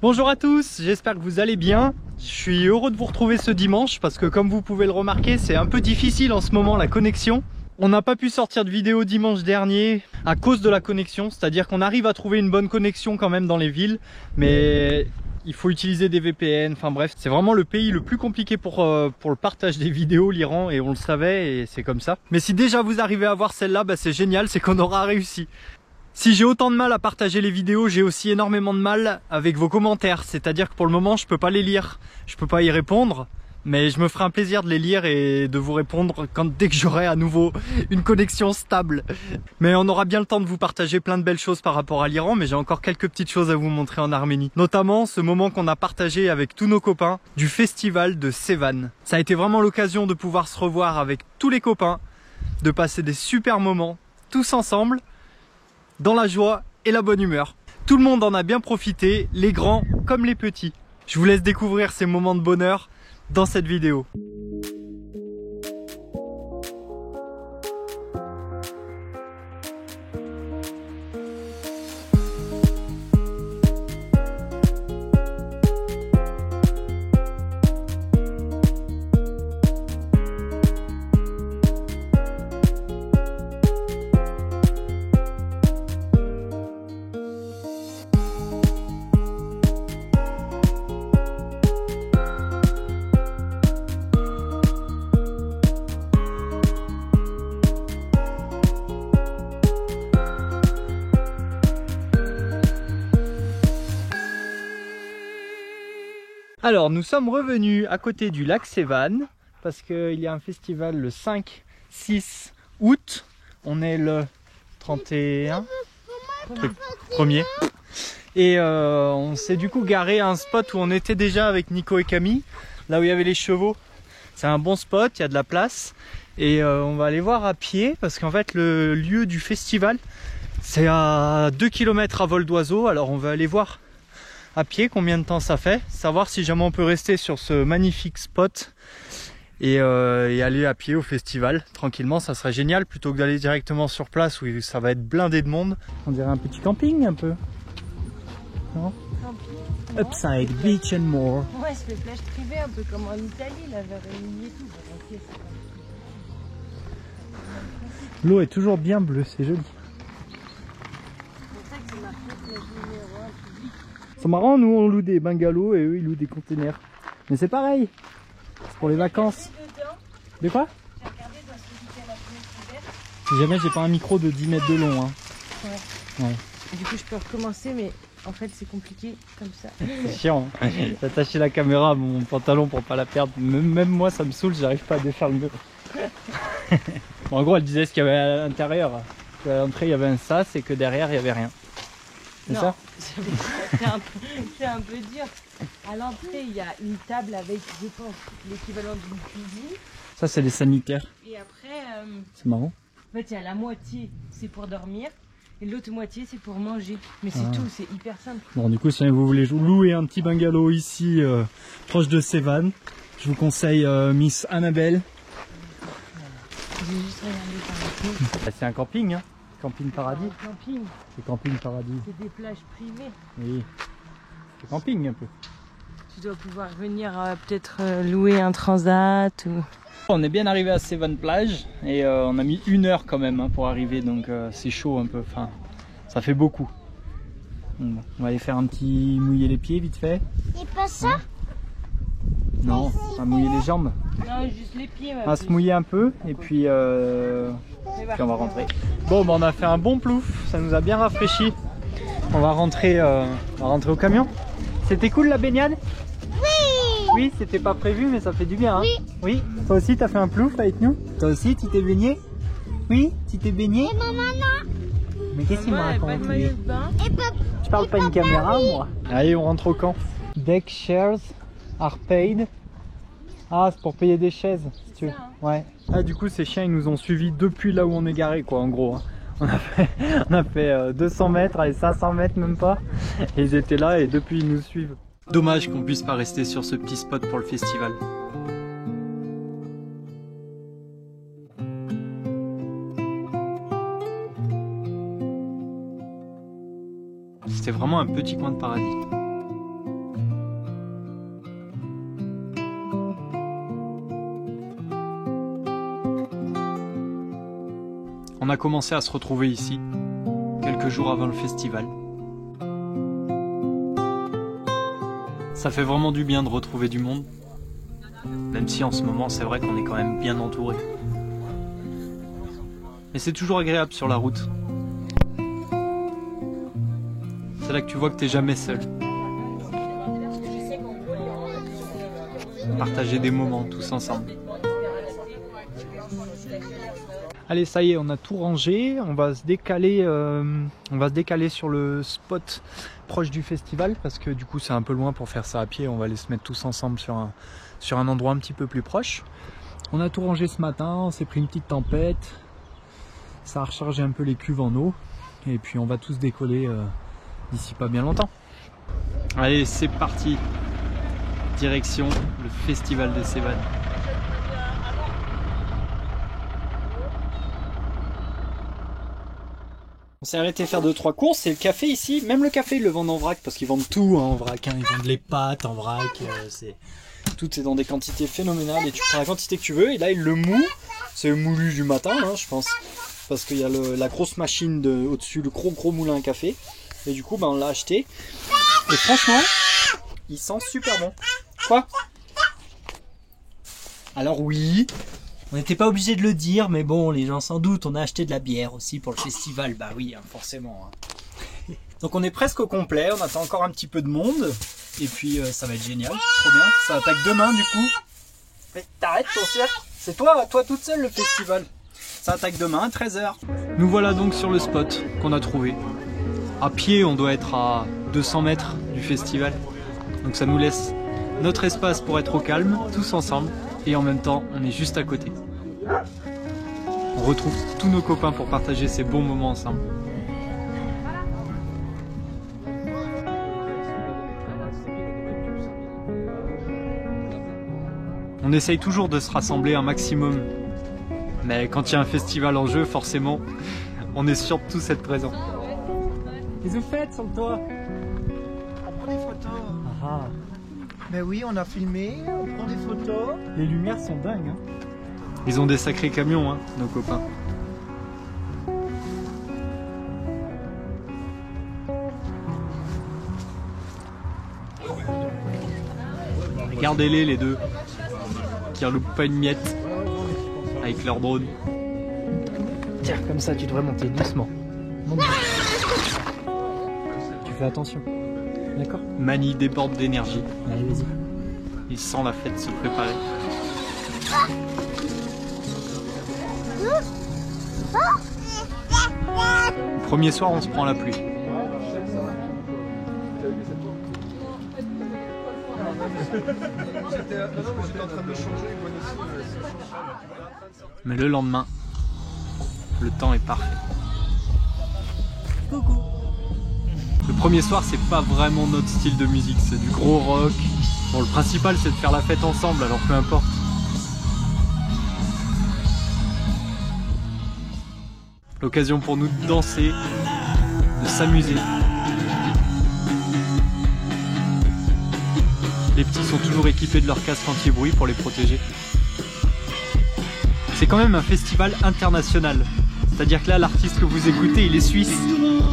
Bonjour à tous, j'espère que vous allez bien. Je suis heureux de vous retrouver ce dimanche parce que comme vous pouvez le remarquer, c'est un peu difficile en ce moment la connexion. On n'a pas pu sortir de vidéo dimanche dernier à cause de la connexion, c'est-à-dire qu'on arrive à trouver une bonne connexion quand même dans les villes, mais il faut utiliser des VPN, enfin bref, c'est vraiment le pays le plus compliqué pour le partage des vidéos, l'Iran, et on le savait et c'est comme ça. Mais si déjà vous arrivez à voir celle-là, bah c'est génial, c'est qu'on aura réussi. Si j'ai autant de mal à partager les vidéos, j'ai aussi énormément de mal avec vos commentaires. C'est-à-dire que pour le moment, je peux pas les lire, je peux pas y répondre, mais je me ferai un plaisir de les lire et de vous répondre dès que j'aurai à nouveau une connexion stable. Mais on aura bien le temps de vous partager plein de belles choses par rapport à l'Iran, mais j'ai encore quelques petites choses à vous montrer en Arménie. Notamment ce moment qu'on a partagé avec tous nos copains du festival de Sevan. Ça a été vraiment l'occasion de pouvoir se revoir avec tous les copains, de passer des super moments, tous ensemble, dans la joie et la bonne humeur. Tout le monde en a bien profité, les grands comme les petits. Je vous laisse découvrir ces moments de bonheur dans cette vidéo. Alors nous sommes revenus à côté du lac Sevan parce qu'il y a un festival le 5-6 août. On est le 31 premier et on s'est du coup garé à un spot où on était déjà avec Nico et Camille, là où il y avait les chevaux. C'est un bon spot, il y a de la place et on va aller voir à pied parce qu'en fait le lieu du festival c'est à 2 km à vol d'oiseau. Alors on va aller voir à pied combien de temps ça fait, savoir si jamais on peut rester sur ce magnifique spot et aller à pied au festival tranquillement. Ça serait génial plutôt que d'aller directement sur place où ça va être blindé de monde. On dirait un petit camping un peu, non? Camping, Upside Beach and More. Ouais, c'est les plages privées un peu comme en Italie là, vers Rimini et tout. Okay, l'eau est toujours bien bleue, c'est joli. C'est marrant, nous on loue des bungalows et eux ils louent des containers. Mais c'est pareil, c'est pour les vacances. De quoi? Si jamais j'ai pas un micro de 10 mètres de long. Hein. Ouais. Du coup je peux recommencer mais en fait c'est compliqué comme ça. C'est chiant, hein. J'attachais la caméra à mon pantalon pour pas la perdre. Même moi ça me saoule, j'arrive pas à défaire le mur. Bon, en gros elle disait ce qu'il y avait à l'intérieur. À l'entrée il y avait un sas et que derrière il y avait rien. C'est ça? C'est un peu dur. À l'entrée, il y a une table avec, je pense, l'équivalent d'une cuisine. Ça, c'est les sanitaires. Et après, c'est marrant. En fait, il y a la moitié, c'est pour dormir. Et l'autre moitié, c'est pour manger. Mais c'est tout, c'est hyper simple. Bon, du coup, si vous voulez louer un petit bungalow ici, proche de Sevan, je vous conseille Miss Annabelle. J'ai juste regardé par la C'est un camping, hein. Camping Paradis. Camping. C'est Camping Paradis. C'est des plages privées. Oui. C'est camping un peu. Tu dois pouvoir venir peut-être louer un transat ou... On est bien arrivé à Sevan plage et on a mis 1 heure quand même hein, pour arriver, donc c'est chaud un peu. Enfin, ça fait beaucoup. Bon, on va aller faire un petit mouiller les pieds vite fait. Et pas ça? Non, on va mouiller les jambes. Non, juste les pieds. On va se mouiller un peu et puis on va rentrer. Bon, on a fait un bon plouf, ça nous a bien rafraîchi. On va rentrer au camion. C'était cool la baignade? Oui. Oui, c'était pas prévu mais ça fait du bien. Hein? Oui. Oui. Toi aussi t'as fait un plouf avec nous? Toi aussi tu t'es baigné? Oui, tu t'es baigné? Et maman non. Mais qu'est-ce qu'il me raconte? Je parle pas une caméra moi. Allez, on rentre au camp. Deck shares are paid. Ah, c'est pour payer des chaises, si tu veux. Ouais. Ah, du coup, ces chiens, ils nous ont suivis depuis là où on est garé, quoi, en gros. Hein. On a fait 200 mètres, allez, 500 mètres même pas. Et ils étaient là et depuis, ils nous suivent. Dommage qu'on puisse pas rester sur ce petit spot pour le festival. C'était vraiment un petit coin de paradis. On a commencé à se retrouver ici, quelques jours avant le festival. Ça fait vraiment du bien de retrouver du monde, même si en ce moment c'est vrai qu'on est quand même bien entouré. Mais c'est toujours agréable sur la route. C'est là que tu vois que t'es jamais seul. Partager des moments tous ensemble. Allez, ça y est, on a tout rangé. On va se décaler sur le spot proche du festival parce que du coup c'est un peu loin pour faire ça à pied. On va aller se mettre tous ensemble sur un endroit un petit peu plus proche. On a tout rangé ce matin. On s'est pris une petite tempête. Ça a rechargé un peu les cuves en eau. Et puis on va tous décoller d'ici pas bien longtemps. Allez, c'est parti. Direction le festival des Cévennes. On s'est arrêté faire 2-3 courses et le café ici, même le café ils le vendent en vrac parce qu'ils vendent tout en vrac, hein. Ils vendent les pâtes en vrac, tout est dans des quantités phénoménales et tu prends la quantité que tu veux et là ils le mouent, c'est le moulu du matin hein, je pense, parce qu'il y a la grosse machine au-dessus, le gros moulin à café et du coup on l'a acheté et franchement il sent super bon. Quoi? Alors oui, on n'était pas obligé de le dire, mais bon, les gens s'en doutent, on a acheté de la bière aussi pour le festival, bah oui, hein, forcément. Hein. Donc on est presque au complet, on attend encore un petit peu de monde, et puis ça va être génial, trop bien. Ça attaque demain du coup. Mais t'arrêtes ton cirque, c'est toi toute seule le festival. Ça attaque demain à 13 h. Nous voilà donc sur le spot qu'on a trouvé. À pied, on doit être à 200 mètres du festival, donc ça nous laisse notre espace pour être au calme, tous ensemble. Et en même temps, on est juste à côté. On retrouve tous nos copains pour partager ces bons moments ensemble. On essaye toujours de se rassembler un maximum. Mais quand il y a un festival en jeu, forcément, on est sûr de tous être présents. Qu'est-ce que vous faites sur le toit? On prend des photos. Ah. Mais oui, on a filmé, on prend des photos. Les lumières sont dingues. Hein. Ils ont des sacrés camions, hein, nos copains. Regardez-les les deux, qui reloupent pas une miette avec leur drone. Tiens, comme ça tu devrais monter doucement. Monte. Tu fais attention. D'accord. Mani déborde d'énergie. Allez, vas-y. Il sent la fête se préparer. Le premier soir, on se prend la pluie. Mais le lendemain, le temps est parfait. Coucou. Le premier soir, c'est pas vraiment notre style de musique, c'est du gros rock. Bon, le principal, c'est de faire la fête ensemble, alors peu importe. L'occasion pour nous de danser, de s'amuser. Les petits sont toujours équipés de leur casque anti-bruit pour les protéger. C'est quand même un festival international. C'est-à-dire que là, l'artiste que vous écoutez, il est suisse.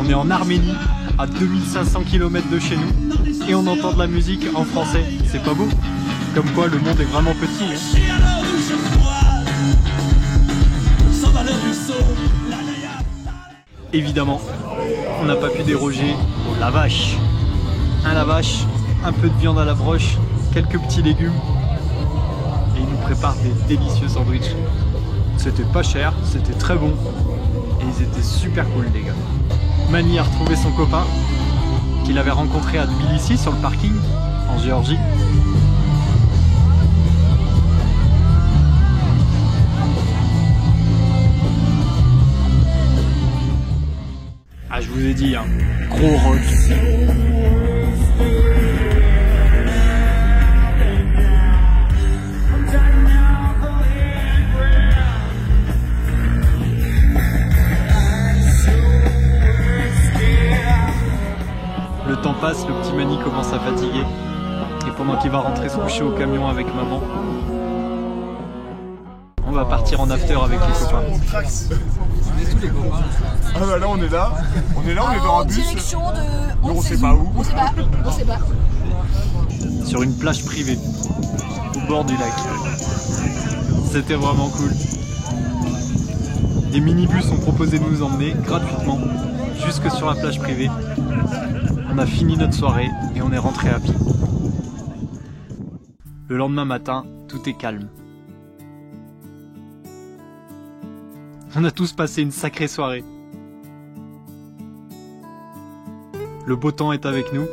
On est en Arménie, à 2500 km de chez nous, et on entend de la musique en français. C'est pas beau? Comme quoi, le monde est vraiment petit. Hein. Évidemment, on n'a pas pu déroger au lavache. Un lavache, un peu de viande à la broche, quelques petits légumes, et ils nous préparent des délicieux sandwichs. C'était pas cher, c'était très bon, et ils étaient super cool les gars. Mani a retrouvé son copain, qu'il avait rencontré à Tbilissi sur le parking, en Géorgie. Ah, je vous ai dit, hein, gros rock. Le temps passe, le petit Mani commence à fatiguer. Et pendant qu'il va rentrer se coucher au camion avec maman, On va partir en after avec les copains. Ah bah là on est là, on est dans un bus. Direction de... On sait pas où. On sait pas. Sur une plage privée, au bord du lac. C'était vraiment cool. Des minibus ont proposé de nous emmener gratuitement jusque sur la plage privée. On a fini notre soirée et on est rentré à pied. Le lendemain matin, tout est calme. On a tous passé une sacrée soirée. Le beau temps est avec nous.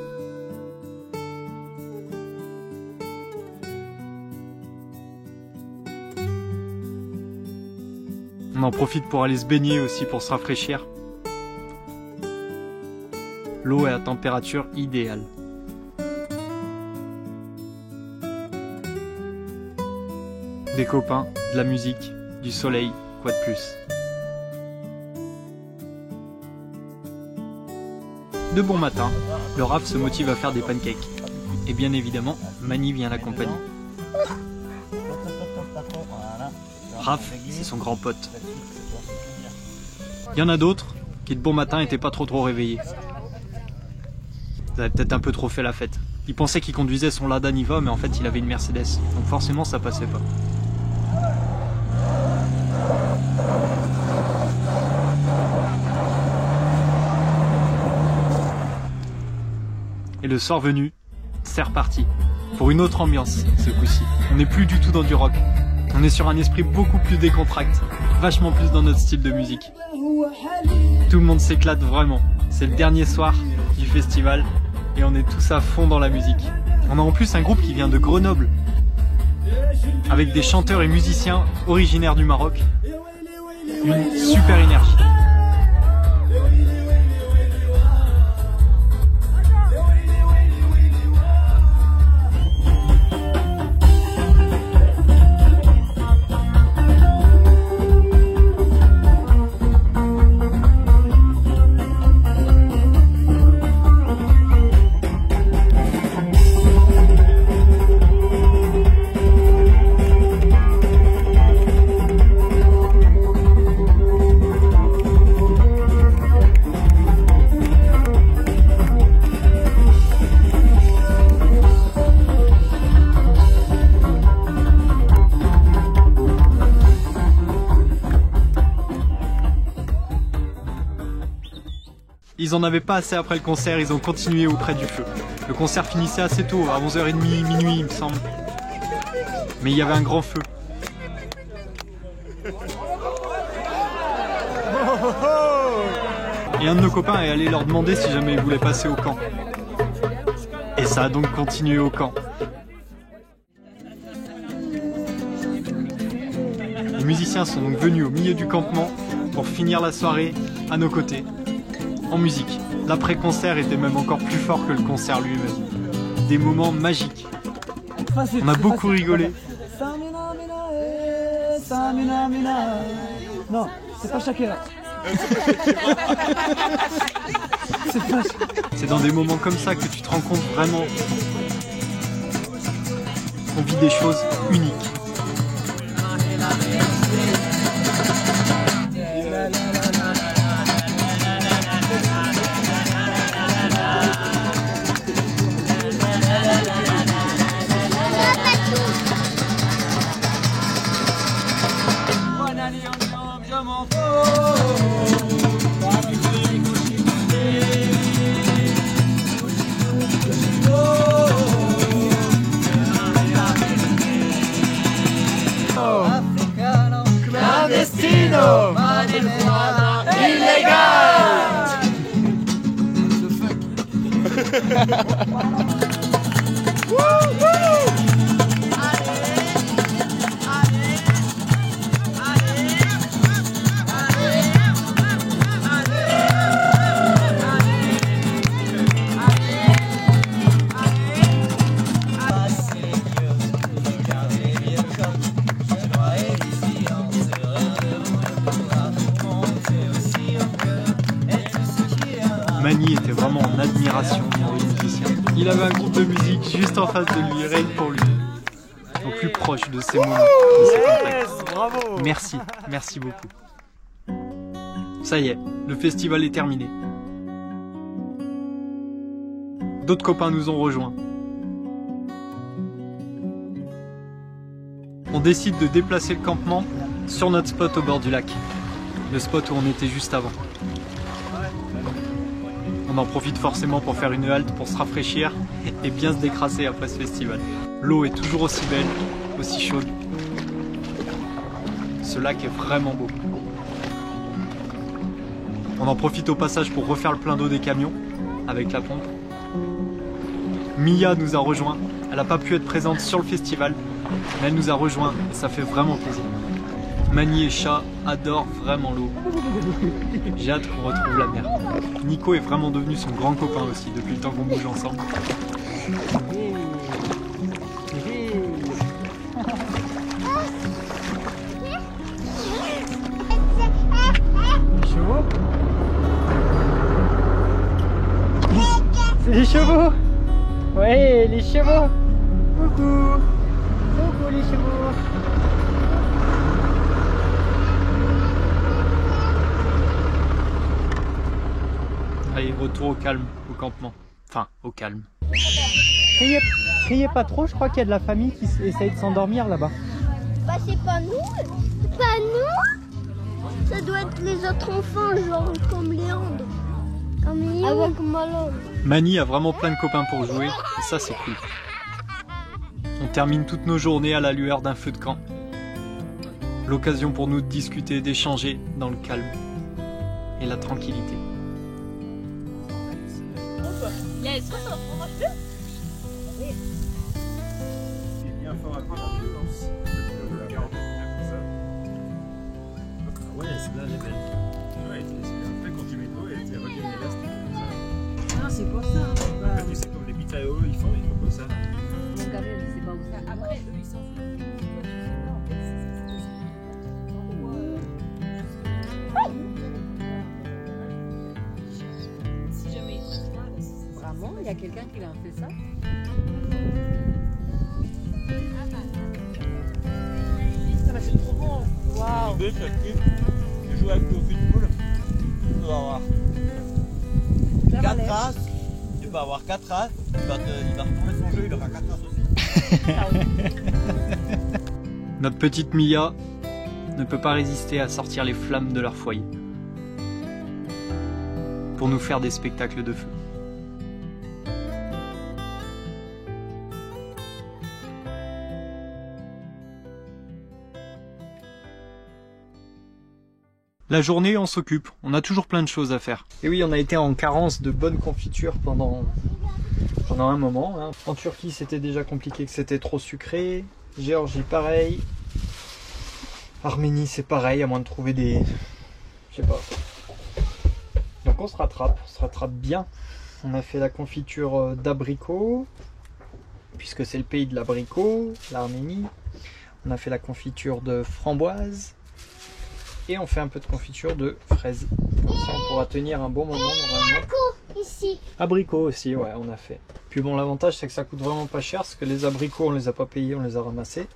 On en profite pour aller se baigner aussi pour se rafraîchir. L'eau est à température idéale. Des copains, de la musique, du soleil, quoi de plus. De bon matin, le Raph se motive à faire des pancakes. Et bien évidemment, Mani vient l'accompagner. Raph, c'est son grand pote. Il y en a d'autres qui de bon matin n'étaient pas trop réveillés. Ils avaient peut-être un peu trop fait la fête. Ils pensaient qu'il conduisait son Lada Niva, mais en fait il avait une Mercedes. Donc forcément ça passait pas. Et le soir venu, c'est reparti. Pour une autre ambiance, ce coup-ci. On n'est plus du tout dans du rock. On est sur un esprit beaucoup plus décontracté, vachement plus dans notre style de musique. Tout le monde s'éclate vraiment. C'est le dernier soir du festival et on est tous à fond dans la musique. On a en plus un groupe qui vient de Grenoble, avec des chanteurs et musiciens originaires du Maroc. Une super énergie. Ils en avaient pas assez après le concert, ils ont continué auprès du feu. Le concert finissait assez tôt, à 11h30, minuit il me semble. Mais il y avait un grand feu. Et un de nos copains est allé leur demander si jamais ils voulaient passer au camp. Et ça a donc continué au camp. Les musiciens sont donc venus au milieu du campement pour finir la soirée à nos côtés. En musique. L'après-concert était même encore plus fort que le concert lui-même. Des moments magiques. On a beaucoup rigolé. Non, c'est pas Shakira. C'est dans des moments comme ça que tu te rends compte vraiment qu'on vit des choses uniques. Clandestino, marijuana illégal. Mani était vraiment en admiration pour les musiciens. Il avait un groupe de musique juste en face de lui, rien que pour lui. Donc plus proche de ces moments, de ces contacts. Yes, bravo. Merci, merci beaucoup. Ça y est, le festival est terminé. D'autres copains nous ont rejoints. On décide de déplacer le campement sur notre spot au bord du lac. Le spot où on était juste avant. On en profite forcément pour faire une halte pour se rafraîchir et bien se décrasser après ce festival. L'eau est toujours aussi belle, aussi chaude. Ce lac est vraiment beau. On en profite au passage pour refaire le plein d'eau des camions avec la pompe. Mia nous a rejoint. Elle n'a pas pu être présente sur le festival, mais elle nous a rejoint et ça fait vraiment plaisir. Mani et Chat adorent vraiment l'eau. J'ai hâte qu'on retrouve la mer. Nico est vraiment devenu son grand copain aussi depuis le temps qu'on bouge ensemble. C'est les chevaux. Ouais, les chevaux. Coucou. Coucou les chevaux. Allez, retour au calme, au campement. Enfin, au calme. Criez pas trop, je crois qu'il y a de la famille qui essaye de s'endormir là-bas. Bah c'est pas nous. C'est pas nous. Ça doit être les autres enfants, genre comme Léandre. Comme Léandre. Avec Malone. Mani a vraiment plein de copains pour jouer, et ça c'est cool. On termine toutes nos journées à la lueur d'un feu de camp. L'occasion pour nous de discuter, d'échanger dans le calme et la tranquillité. Ouais, celle-là, elle est belle. Ouais, après quand tu mets de l'eau, elle est reliée élastique comme ça. Non, c'est pour ça. Hein. Tu sais comme les pitayos, ils font comme ça. Mon quand même, c'est pas où ça. Après, eux, ils s'en foutent. Si jamais vraiment, il y a quelqu'un qui leur fait ça. C'est trop bon. Waouh. Tu joues avec au football, tu vas avoir 4 races, tu vas avoir 4 races, il va retourner son jeu, il aura 4 races aussi. Notre petite Mia ne peut pas résister à sortir les flammes de leur foyer pour nous faire des spectacles de feu. La journée, on s'occupe, on a toujours plein de choses à faire. Et oui, on a été en carence de bonne confiture pendant un moment. Hein. En Turquie, c'était déjà compliqué, que c'était trop sucré. Géorgie, pareil. Arménie, c'est pareil, à moins de trouver des... Je sais pas. Donc on se rattrape bien. On a fait la confiture d'abricot, puisque c'est le pays de l'abricot, l'Arménie. On a fait la confiture de framboise. Et on fait un peu de confiture de fraises. Comme ça, on pourra tenir un bon moment normalement. Ici. Abricots aussi, ouais, on a fait. Puis bon, l'avantage, c'est que ça coûte vraiment pas cher, parce que les abricots, on les a pas payés, on les a ramassés.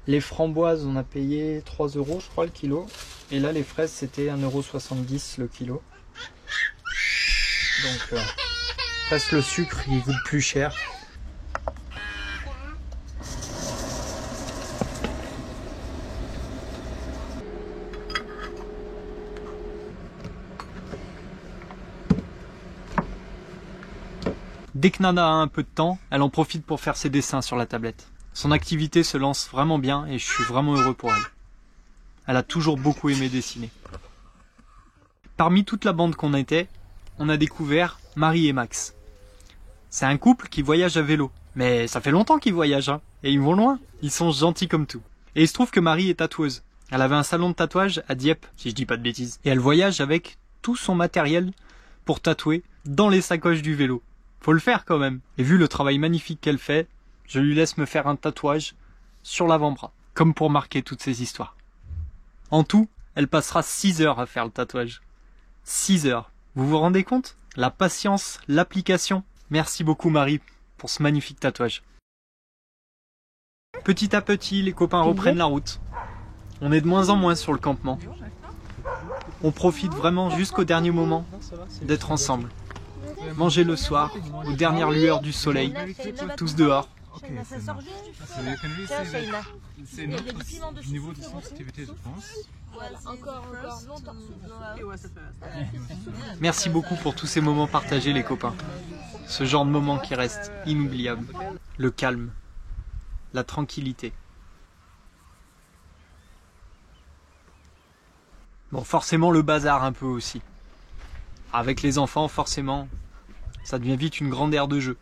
Les framboises, on a payé 3 € je crois le kilo. Et là, les fraises, c'était 1,70 € le kilo. Donc, presque le sucre, il coûte plus cher. Dès que Nana a un peu de temps, elle en profite pour faire ses dessins sur la tablette. Son activité se lance vraiment bien et je suis vraiment heureux pour elle. Elle a toujours beaucoup aimé dessiner. Parmi toute la bande qu'on était, on a découvert Marie et Max. C'est un couple qui voyage à vélo. Mais ça fait longtemps qu'ils voyagent, hein, et ils vont loin. Ils sont gentils comme tout. Et il se trouve que Marie est tatoueuse. Elle avait un salon de tatouage à Dieppe, si je dis pas de bêtises. Et elle voyage avec tout son matériel pour tatouer dans les sacoches du vélo. Faut le faire quand même. Et vu le travail magnifique qu'elle fait, je lui laisse me faire un tatouage sur l'avant-bras, comme pour marquer toutes ces histoires. En tout, elle passera 6 heures à faire le tatouage. 6 heures. Vous vous rendez compte? La patience, l'application. Merci beaucoup Marie pour ce magnifique tatouage. Petit à petit, les copains reprennent la route. On est de moins en moins sur le campement. On profite vraiment jusqu'au dernier moment d'être ensemble. Manger le soir, aux dernières lueurs du soleil, tous dehors. Ça sort juste du feu. So you can really Tiens, see Shaina. that c'est Il y a du piment notre dessus. niveau de sensitivité, je pense. Voilà, encore longtemps. Merci beaucoup pour tous ces moments partagés les copains. Ce genre de moment qui reste inoubliable. Le calme, la tranquillité. Bon, forcément le bazar un peu aussi. Avec les enfants, forcément, ça devient vite une grande aire de jeu.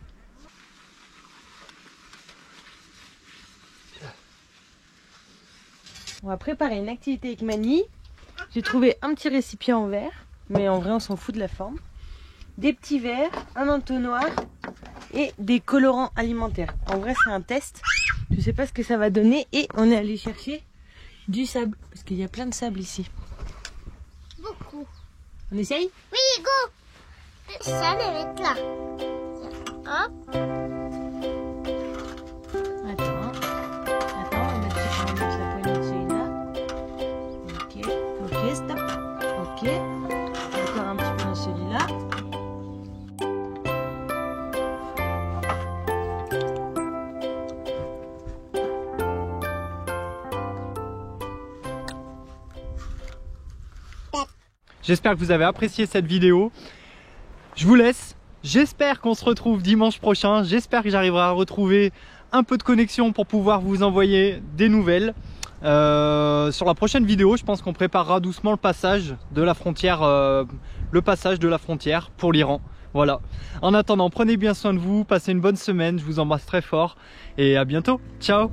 On va préparer une activité avec Mani. J'ai trouvé un petit récipient en verre, mais en vrai on s'en fout de la forme. Des petits verres, un entonnoir et des colorants alimentaires. En vrai c'est un test, je sais pas ce que ça va donner et on est allé chercher du sable, parce qu'il y a plein de sable ici. Beaucoup. On essaye? Oui, go. Ça, elle va être là. Hop. Attends, on va mettre la poignée de celui-là. Ok, stop. Ok, encore un petit peu dans celui-là. J'espère que vous avez apprécié cette vidéo. Je vous laisse. J'espère qu'on se retrouve dimanche prochain. J'espère que j'arriverai à retrouver un peu de connexion pour pouvoir vous envoyer des nouvelles. Sur la prochaine vidéo, je pense qu'on préparera doucement le passage de la frontière, pour l'Iran. Voilà. En attendant, prenez bien soin de vous, passez une bonne semaine. Je vous embrasse très fort et à bientôt. Ciao.